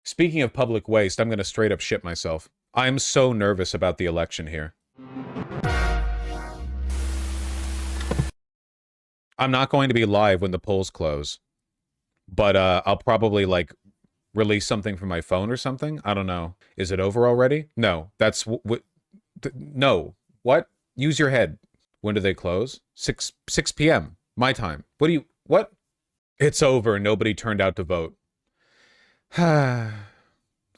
Speaking of public waste, I'm going to straight up shit myself. I'm so nervous about the election here. I'm not going to be live when the polls close, but I'll probably like release something from my phone or something. I don't know. Is it over already? No, that's no. What? Use your head. When do they close? 6 p.m. my time. What? It's over. Nobody turned out to vote.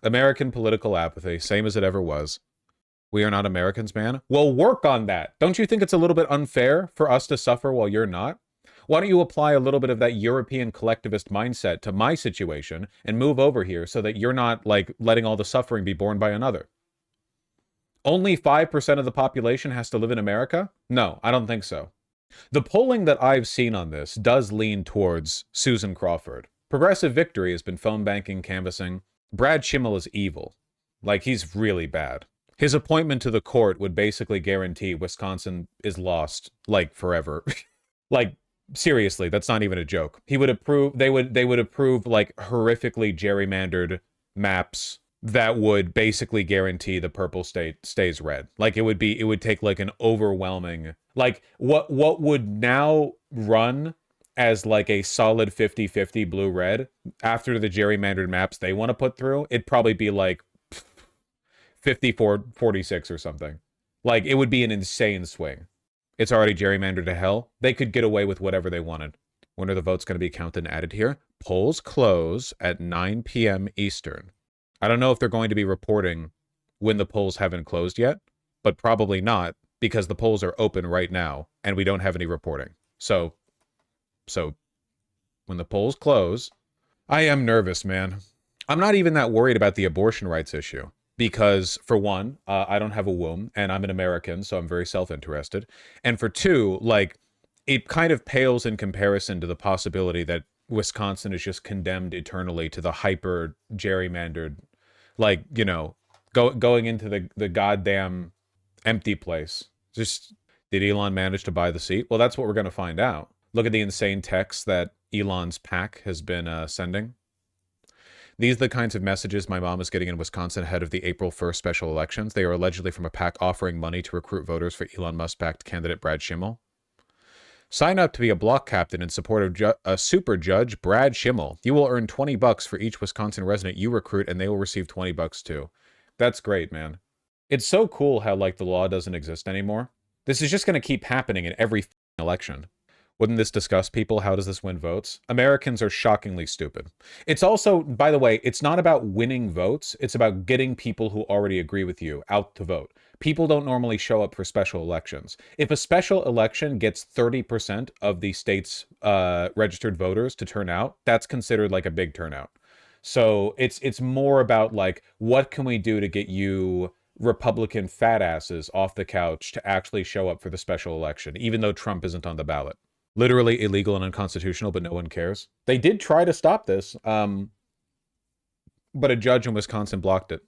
American political apathy, same as it ever was. We are not Americans, man. Well, work on that. Don't you think it's a little bit unfair for us to suffer while you're not? Why don't you apply a little bit of that European collectivist mindset to my situation and move over here so that you're not, like, letting all the suffering be borne by another? Only 5% of the population has to live in America? No, I don't think so. The polling that I've seen on this does lean towards Susan Crawford. Progressive Victory has been phone banking, canvassing. Brad Schimmel is evil. Like, he's really bad. His appointment to the court would basically guarantee Wisconsin is lost, like, forever. Like, seriously, that's not even a joke. He would approve, they would approve, like, horrifically gerrymandered maps that would basically guarantee the purple state stays red. Like, it would take, like, an overwhelming, like, what would now run as, like, a solid 50-50 blue-red, after the gerrymandered maps they want to put through, it'd probably be, like, 54-46 or something. Like, it would be an insane swing. It's already gerrymandered to hell. They could get away with whatever they wanted. When are the votes going to be counted and added here? Polls close at 9 p.m. Eastern. I don't know if they're going to be reporting when the polls haven't closed yet, but probably not, because the polls are open right now, and we don't have any reporting. So when the polls close, I am nervous, man. I'm not even that worried about the abortion rights issue. Because, for one, I don't have a womb, and I'm an American, so I'm very self-interested. And for two, like, it kind of pales in comparison to the possibility that Wisconsin is just condemned eternally to the hyper-gerrymandered, like, you know, going into the goddamn empty place. Just, did Elon manage to buy the seat? Well, that's what we're going to find out. Look at the insane texts that Elon's PAC has been sending. These are the kinds of messages my mom is getting in Wisconsin ahead of the April 1st special elections. They are allegedly from a PAC offering money to recruit voters for Elon Musk PAC candidate Brad Schimmel. Sign up to be a block captain in support of a super judge, Brad Schimmel. You will earn $20 for each Wisconsin resident you recruit, and they will receive $20 too. That's great, man. It's so cool how, like, the law doesn't exist anymore. This is just going to keep happening in every election. Wouldn't this disgust people? How does this win votes? Americans are shockingly stupid. It's also, by the way, it's not about winning votes. It's about getting people who already agree with you out to vote. People don't normally show up for special elections. If a special election gets 30% of the state's registered voters to turn out, that's considered like a big turnout. So it's more about, like, what can we do to get you Republican fat asses off the couch to actually show up for the special election, even though Trump isn't on the ballot. Literally illegal and unconstitutional, but no one cares. They did try to stop this, but a judge in Wisconsin blocked it.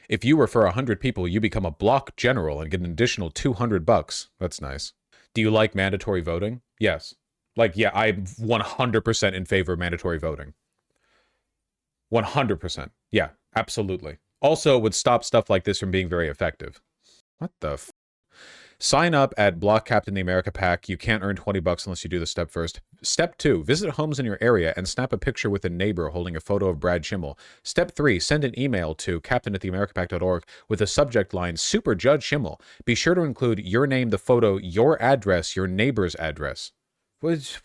If you refer 100 people, you become a block general and get an additional $200. That's nice. Do you like mandatory voting? Yes. Like, yeah, I'm 100% in favor of mandatory voting. 100%. Yeah, absolutely. Also, it would stop stuff like this from being very effective. What the f? Sign up at Block Captain the America PAC. You can't earn $20 unless you do the step first. Step 2, visit homes in your area and snap a picture with a neighbor holding a photo of Brad Schimmel. Step 3, send an email to captain@theamericapac.org with the subject line, Super Judge Schimmel. Be sure to include your name, the photo, your address, your neighbor's address. What?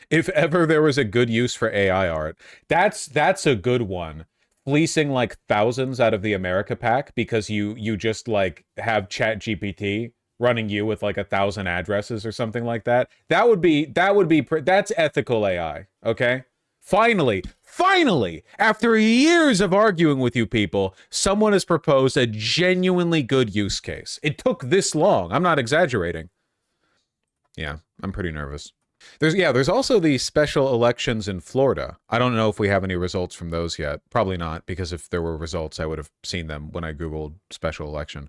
If ever there was a good use for AI art, that's a good one. Fleecing like thousands out of the America PAC because you just, like, have ChatGPT running you with like 1,000 addresses or something like that. That's ethical AI. Okay. Finally, after years of arguing with you people, someone has proposed a genuinely good use case. It took this long. I'm not exaggerating. Yeah, I'm pretty nervous. There's also the special elections in Florida. I don't know if we have any results from those yet. Probably not, because if there were results, I would have seen them when I Googled special election.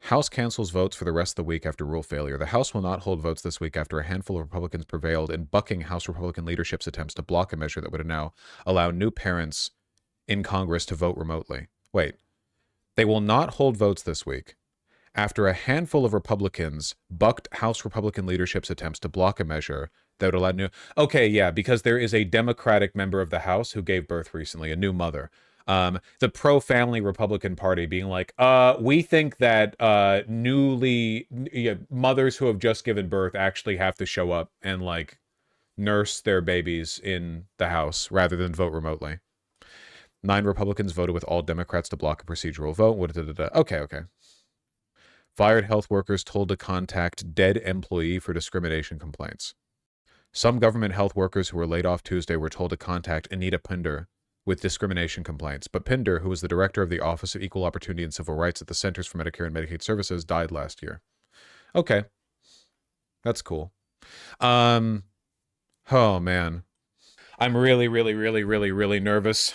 House cancels votes for the rest of the week after rule failure. The House will not hold votes this week after a handful of Republicans prevailed in bucking House Republican leadership's attempts to block a measure that would now allow new parents in Congress to vote remotely. Wait, they will not hold votes this week after a handful of Republicans bucked House Republican leadership's attempts to block a measure that would allow new... Okay, yeah, because there is a Democratic member of the House who gave birth recently, a new mother. The pro-family Republican Party being like, we think that mothers who have just given birth actually have to show up and, like, nurse their babies in the House rather than vote remotely. 9 Republicans voted with all Democrats to block a procedural vote. Okay. Fired health workers told to contact dead employee for discrimination complaints. Some government health workers who were laid off Tuesday were told to contact Anita Pinder with discrimination complaints. But Pinder, who was the director of the Office of Equal Opportunity and Civil Rights at the Centers for Medicare and Medicaid Services, died last year. Okay. That's cool. Oh, man. I'm really nervous.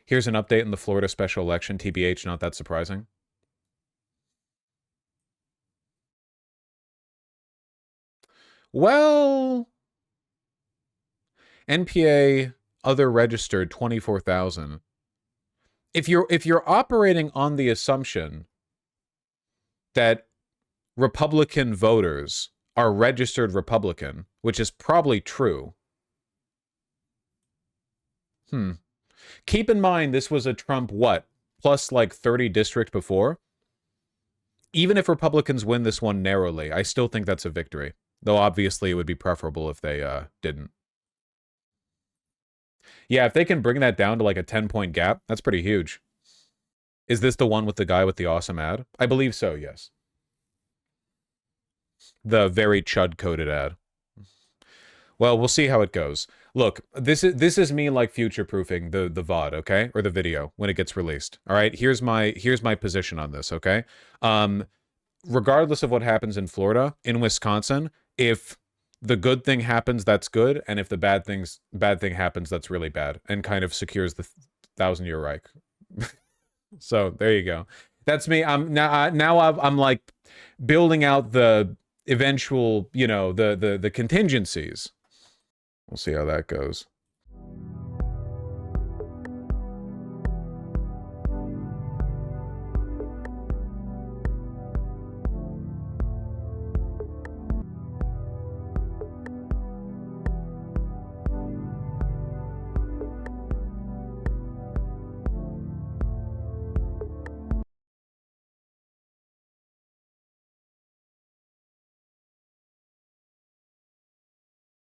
Here's an update in the Florida special election. TBH, not that surprising. Well, NPA other registered 24,000. If you're operating on the assumption that Republican voters are registered Republican, which is probably true. Keep in mind this was a Trump plus like 30 district before. Even if Republicans win this one narrowly, I still think that's a victory. Though obviously it would be preferable if they didn't. Yeah, if they can bring that down to like a 10-point gap, that's pretty huge. Is this the one with the guy with the awesome ad? I believe so, yes. The very chud-coded ad. Well, we'll see how it goes. Look, this is me like future-proofing the VOD, okay? Or the video when it gets released. All right, here's my position on this, okay? Regardless of what happens in Florida, in Wisconsin, if the good thing happens, that's good, and if the bad thing happens, that's really bad, and kind of secures the 1,000-year Reich. So there you go. That's me. I'm like building out the eventual, the contingencies. We'll see how that goes.